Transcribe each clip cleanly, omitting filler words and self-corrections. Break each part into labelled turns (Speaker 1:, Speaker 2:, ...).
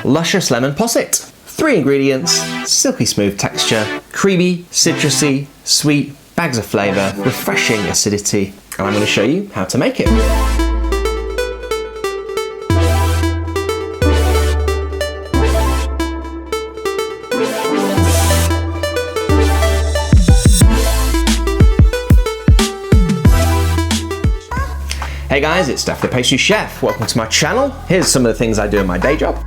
Speaker 1: luscious lemon posset. 3 ingredients, silky smooth texture, creamy, citrusy, sweet, bags of flavour, refreshing acidity, and I'm going to show you how to make it. Hey guys, it's Steph the Pastry Chef. Welcome to my channel. Here's some of the things I do in my day job.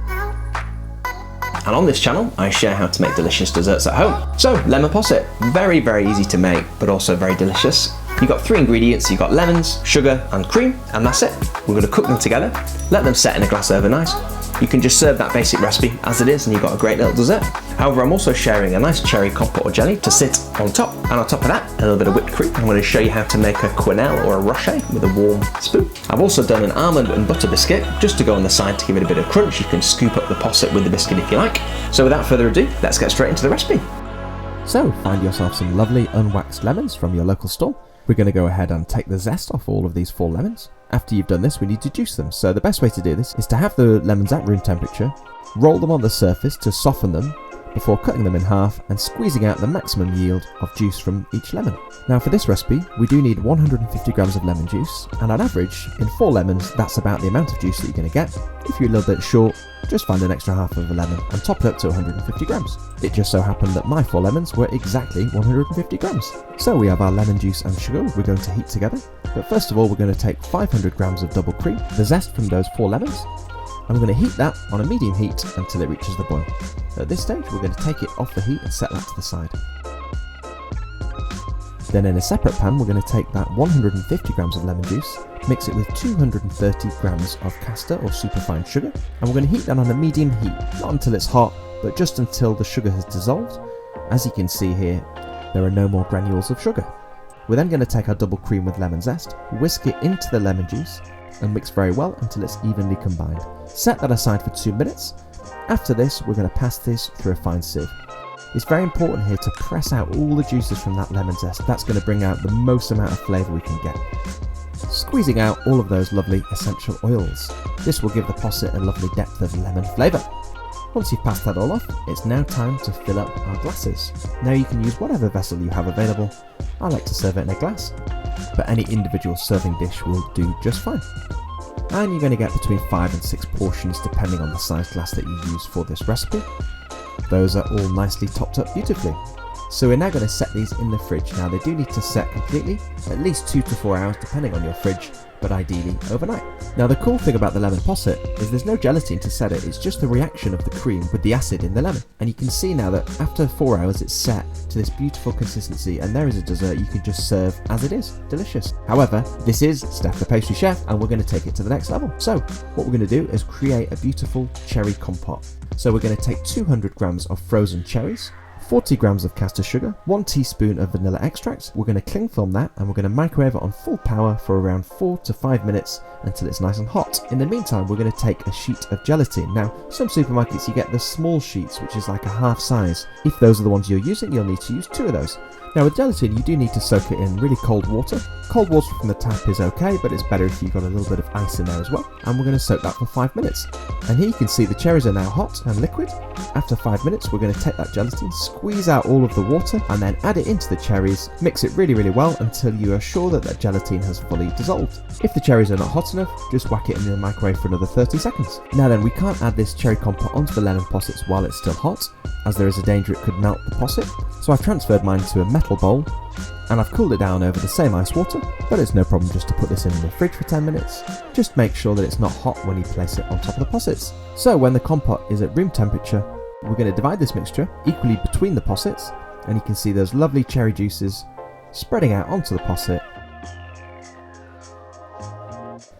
Speaker 1: And on this channel, I share how to make delicious desserts at home. So, lemon posset, very, very easy to make, but also very delicious. You've got 3 ingredients, you've got lemons, sugar, and cream, and that's it. We're gonna cook them together, let them set in a glass overnight. You can just serve that basic recipe as it is and you've got a great little dessert. However, I'm also sharing a nice cherry compote or jelly to sit on top. And on top of that, a little bit of whipped cream. I'm going to show you how to make a quenelle or a rocher with a warm spoon. I've also done an almond and butter biscuit just to go on the side to give it a bit of crunch. You can scoop up the posset with the biscuit if you like. So without further ado, let's get straight into the recipe.
Speaker 2: So find yourself some lovely unwaxed lemons from your local store. We're going to go ahead and take the zest off all of these 4 lemons. After you've done this, we need to juice them. So the best way to do this is to have the lemons at room temperature, roll them on the surface to soften them before cutting them in half and squeezing out the maximum yield of juice from each lemon. Now for this recipe, we do need 150 grams of lemon juice, and on average, in 4 lemons, that's about the amount of juice that you're going to get. If you're a little bit short, just find an extra half of a lemon and top it up to 150 grams. It just so happened that my 4 lemons were exactly 150 grams. So we have our lemon juice and sugar we're going to heat together. But first of all, we're going to take 500 grams of double cream, the zest from those 4 lemons, and we're going to heat that on a medium heat until it reaches the boil. At this stage, we're going to take it off the heat and set that to the side. Then in a separate pan, we're going to take that 150 grams of lemon juice, mix it with 230 grams of castor or superfine sugar, and we're going to heat that on a medium heat, not until it's hot, but just until the sugar has dissolved. As you can see here, there are no more granules of sugar. We're then going to take our double cream with lemon zest, whisk it into the lemon juice, and mix very well until it's evenly combined. Set that aside for 2 minutes. After this, we're going to pass this through a fine sieve. It's very important here to press out all the juices from that lemon zest. That's going to bring out the most amount of flavour we can get. Squeezing out all of those lovely essential oils. This will give the posset a lovely depth of lemon flavour. Once you've passed that all off, it's now time to fill up our glasses. Now you can use whatever vessel you have available. I like to serve it in a glass, but any individual serving dish will do just fine. And you're going to get between 5 and 6 portions depending on the size glass that you use for this recipe. Those are all nicely topped up beautifully. So we're now going to set these in the fridge. Now they do need to set completely, at least 2 to 4 hours depending on your fridge, but ideally overnight. Now the cool thing about the lemon posset is there's no gelatine to set it, it's just the reaction of the cream with the acid in the lemon. And you can see now that after 4 hours it's set to this beautiful consistency, and there is a dessert you can just serve as it is, delicious. However, this is Steph the Pastry Chef and we're going to take it to the next level. So what we're going to do is create a beautiful cherry compote. So we're going to take 200 grams of frozen cherries, 40 grams of castor sugar, 1 teaspoon of vanilla extract. We're going to cling film that and we're going to microwave it on full power for around 4 to 5 minutes until it's nice and hot. In the meantime, we're going to take a sheet of gelatine. Now, some supermarkets you get the small sheets, which is like a half size. If those are the ones you're using, you'll need to use 2 of those. Now with gelatin, you do need to soak it in really cold water. Cold water from the tap is okay, but it's better if you've got a little bit of ice in there as well. And we're going to soak that for 5 minutes. And here you can see the cherries are now hot and liquid. After 5 minutes, we're going to take that gelatin, squeeze out all of the water, and then add it into the cherries. Mix it really, really well until you are sure that that gelatin has fully dissolved. If the cherries are not hot enough, just whack it in the microwave for another 30 seconds. Now then, we can't add this cherry compote onto the lemon possets while it's still hot, as there is a danger it could melt the posset. So I've transferred mine to a metal bowl and I've cooled it down over the same ice water, but it's no problem just to put this in the fridge for 10 minutes. Just make sure that it's not hot when you place it on top of the possets. So when the compote is at room temperature, we're going to divide this mixture equally between the possets, and you can see those lovely cherry juices spreading out onto the posset.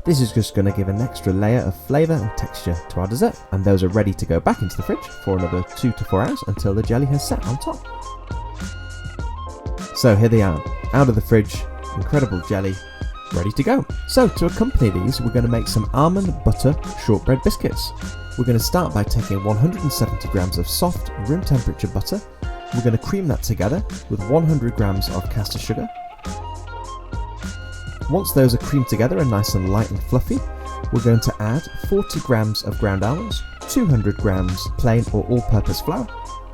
Speaker 2: This is just going to give an extra layer of flavour and texture to our dessert, and those are ready to go back into the fridge for another 2 to 4 hours until the jelly has set on top. So here they are, out of the fridge, incredible jelly, ready to go. So to accompany these, we're going to make some almond butter shortbread biscuits. We're going to start by taking 170 grams of soft room temperature butter. We're going to cream that together with 100 grams of castor sugar. Once those are creamed together and nice and light and fluffy, we're going to add 40 grams of ground almonds, 200 grams plain or all-purpose flour,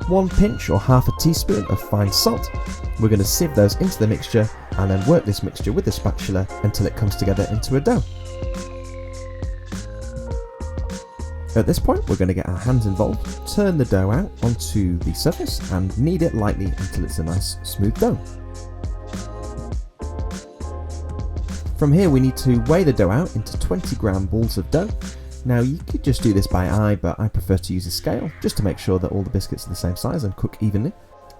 Speaker 2: 1 pinch or half a teaspoon of fine salt. We're going to sieve those into the mixture and then work this mixture with the spatula until it comes together into a dough. At this point, we're going to get our hands involved, turn the dough out onto the surface and knead it lightly until it's a nice smooth dough. From here we need to weigh the dough out into 20 gram balls of dough. Now you could just do this by eye, but I prefer to use a scale just to make sure that all the biscuits are the same size and cook evenly.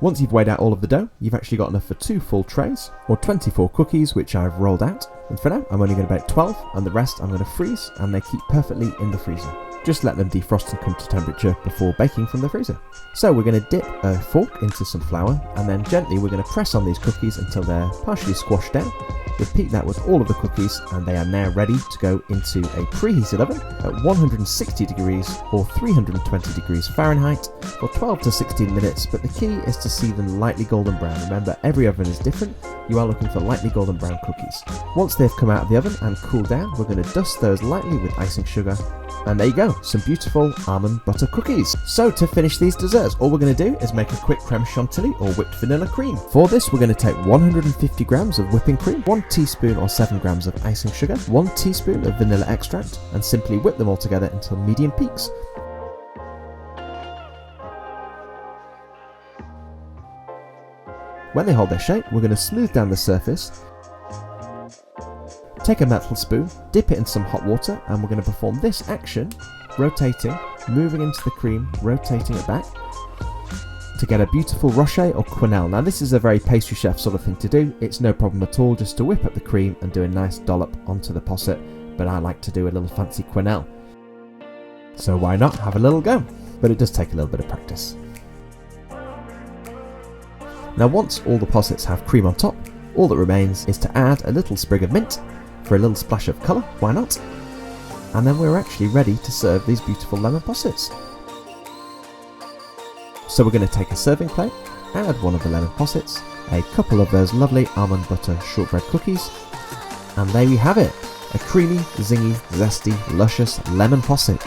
Speaker 2: Once you've weighed out all of the dough, you've actually got enough for 2 full trays, or 24 cookies, which I've rolled out. And for now, I'm only going to bake 12, and the rest I'm going to freeze, and they keep perfectly in the freezer. Just let them defrost and come to temperature before baking from the freezer. So we're going to dip a fork into some flour, and then gently we're going to press on these cookies until they're partially squashed down. Repeat that with all of the cookies, and they are now ready to go into a preheated oven at 160 degrees or 320 degrees Fahrenheit for 12 to 16 minutes, but the key is to see them lightly golden brown. Remember, every oven is different. You are looking for lightly golden brown cookies. Once they've come out of the oven and cooled down, we're going to dust those lightly with icing sugar. And there you go, some beautiful almond butter cookies. So to finish these desserts, all we're going to do is make a quick creme chantilly or whipped vanilla cream. For this, we're going to take 150 grams of whipping cream, 1 teaspoon or 7 grams of icing sugar, 1 teaspoon of vanilla extract, and simply whip them all together until medium peaks. When they hold their shape, we're going to smooth down the surface. Take a metal spoon, dip it in some hot water, and we're going to perform this action, rotating, moving into the cream, rotating it back, to get a beautiful rocher or quenelle. Now this is a very pastry chef sort of thing to do. It's no problem at all just to whip up the cream and do a nice dollop onto the posset, but I like to do a little fancy quenelle. So why not have a little go? But it does take a little bit of practice. Now once all the possets have cream on top, all that remains is to add a little sprig of mint for a little splash of colour, why not? And then we're actually ready to serve these beautiful lemon possets. So we're going to take a serving plate, add one of the lemon possets, a couple of those lovely almond butter shortbread cookies, and there we have it, a creamy, zingy, zesty, luscious lemon posset.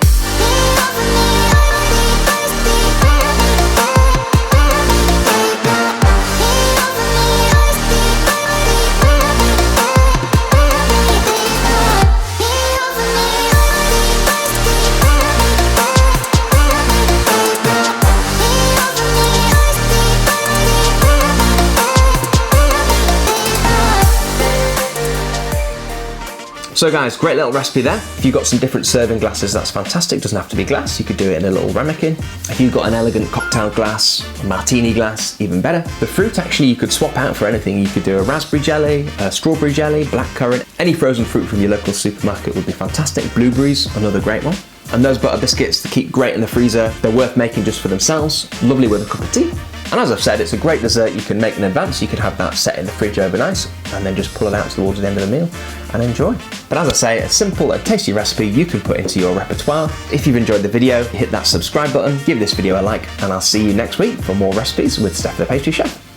Speaker 1: So guys, great little recipe there. If you've got some different serving glasses, that's fantastic. Doesn't have to be glass. You could do it in a little ramekin. If you've got an elegant cocktail glass, a martini glass, even better. The fruit actually you could swap out for anything. You could do a raspberry jelly, a strawberry jelly, blackcurrant. Any frozen fruit from your local supermarket would be fantastic. Blueberries, another great one. And those butter biscuits, they keep great in the freezer. They're worth making just for themselves. Lovely with a cup of tea. And as I've said, it's a great dessert you can make in advance. You could have that set in the fridge overnight and then just pull it out towards the end of the meal and enjoy. But as I say, a simple and tasty recipe you can put into your repertoire. If you've enjoyed the video, hit that subscribe button, give this video a like, and I'll see you next week for more recipes with Steph the Pastry Chef.